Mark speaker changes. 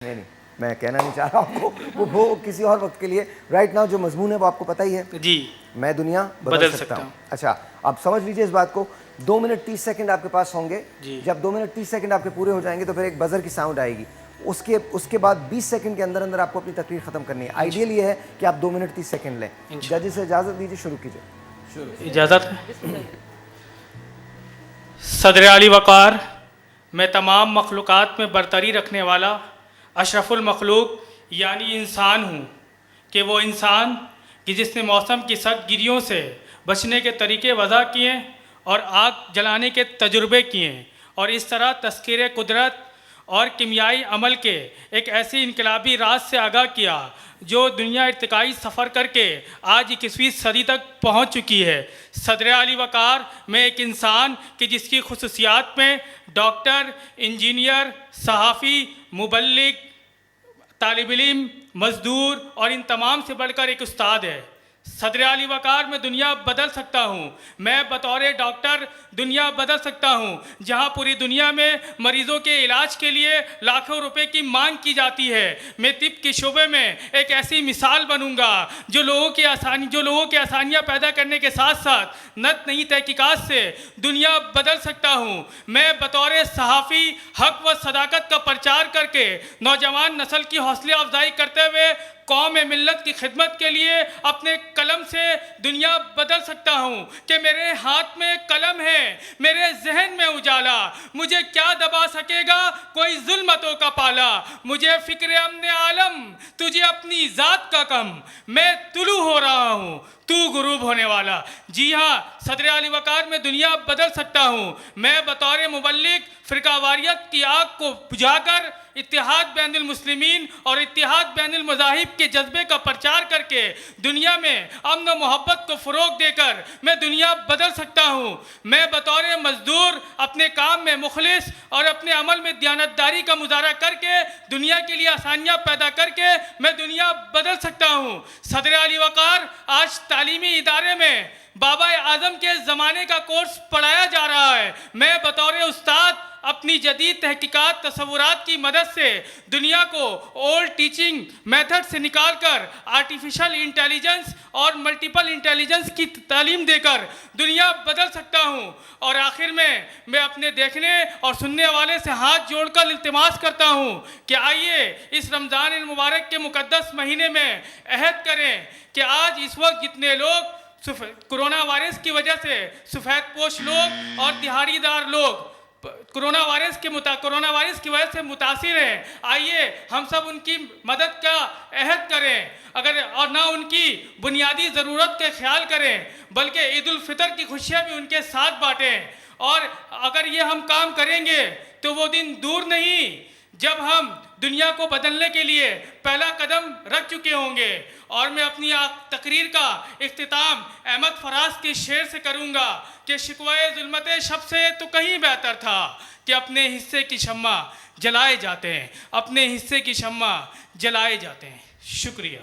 Speaker 1: नहीं, मैं कहना नहीं चाह रहा आपको, वो किसी और वक्त के लिए। राइट नाउ जो मजमून है वो आपको पता ही है
Speaker 2: जी।
Speaker 1: मैं दुनिया बदल सकता हूँ। अच्छा, आप समझ लीजिए इस बात को। 2 मिनट 30 सेकंड आपके पास होंगे। जब 2 मिनट 30 सेकंड आपके पूरे हो जाएंगे तो फिर एक बजर की साउंड आएगी। उसके बाद 20 सेकंड के अंदर अंदर आपको अपनी तकरीर खत्म करनी है। आइडियल ये है कि आप 2 मिनट 30 सेकंड लें। जज से इजाजत दीजिए, शुरू कीजिए।
Speaker 2: इजाजत। सदर आली वक़ार, मैं तमाम मखलूक़ात में बरतरी रखने वाला अशरफुल मखलूक यानी इंसान हूँ कि वो इंसान कि जिसने मौसम की सख्त गिरियों से बचने के तरीक़े वज़ा किए और आग जलाने के तजुर्बे किए और इस तरह तस्कीर कुदरत और कीमियाई अमल के एक ऐसी इनकलाबी राज से आगाह किया जो दुनिया इर्तिकाई सफ़र करके आज 21वीं सदी तक पहुंच चुकी है। सदर आली वक़ार में एक इंसान कि जिसकी खुसूसियात में डॉक्टर, इंजीनियर, सहाफ़ी, मुबल्लिग, तालिब इल्म, मज़दूर और इन तमाम से बढ़कर एक उस्ताद है। सदर आली वक़ार में दुनिया बदल सकता हूँ। मैं बतौर डॉक्टर दुनिया बदल सकता हूँ। जहाँ पूरी दुनिया में मरीज़ों के इलाज के लिए लाखों रुपए की मांग की जाती है, मैं तिब के शोबे में एक ऐसी मिसाल बनूँगा जो लोगों के आसानियाँ पैदा करने के साथ साथ नत नई तहकीकात से दुनिया बदल सकता हूँ। मैं बतौर सहाफ़ी हक़ व सदाकत का प्रचार करके नौजवान नस्ल की हौसला अफजाई करते हुए कौम मिल्लत की खिदमत के लिए अपने कलम से दुनिया बदल सकता हूँ कि मेरे हाथ में कलम है, मेरे जहन में उजाला, मुझे क्या दबा सकेगा कोई जुल्मतों का पाला। मुझे फिक्र अमने आलम, तुझे अपनी ज़ात का कम, मैं तुलू हो रहा हूँ तू गुरूब होने वाला। जी हाँ, सदर आली वक़ार में दुनिया बदल सकता हूँ। मैं बतौर मुबल्लिग फ़िरकावारियत की आग को बुझाकर इत्तिहाद बैनुल मुस्लिमीन और इत्तिहाद बैनुल मज़ाहिब के जज्बे का प्रचार करके दुनिया में अमन व मोहब्बत को फ़रोग़ देकर मैं दुनिया बदल सकता हूँ। मैं बतौर मज़दूर अपने काम में मुखलिस और अपने अमल में दयानतदारी का मुजाहरा करके दुनिया के लिए आसानियाँ पैदा करके मैं दुनिया बदल सकता हूँ। सदर आली वक़ार आज तालीमी इदारे में बाबा आज़म के ज़माने का कोर्स पढ़ाया जा रहा है। मैं बतौर उस्ताद अपनी जदीद तहकीकात तसव्वुरात की मदद से दुनिया को ओल्ड टीचिंग मेथड से निकाल कर आर्टिफिशियल इंटेलिजेंस और मल्टीपल इंटेलिजेंस की तालीम देकर दुनिया बदल सकता हूँ। और आखिर में मैं अपने देखने और सुनने वाले से हाथ जोड़कर इल्तिमास करता हूँ कि आइए इस रमज़ान मुबारक के मुक़द्दस महीने में अहद करें कि आज इस वक्त जितने लोग कोरोना वायरस की वजह से सफ़ेद पोश लोग और दिहाड़ीदार लोग कोरोना वायरस की वजह से मुतासिर हैं, आइए हम सब उनकी मदद का अहद करें और ना उनकी बुनियादी ज़रूरत के ख्याल करें बल्कि ईद उल फितर की खुशियाँ भी उनके साथ बाँटें। और अगर ये हम काम करेंगे तो वो दिन दूर नहीं जब हम दुनिया को बदलने के लिए पहला कदम रख चुके होंगे। और मैं अपनी तकरीर का इख्तिताम अहमद फराज के शेर से करूँगा कि शिकवाए ज़ुल्मते शब से तो कहीं बेहतर था कि अपने हिस्से की शम्मा जलाए जाते हैं, अपने हिस्से की शम्मा जलाए जाते हैं। शुक्रिया।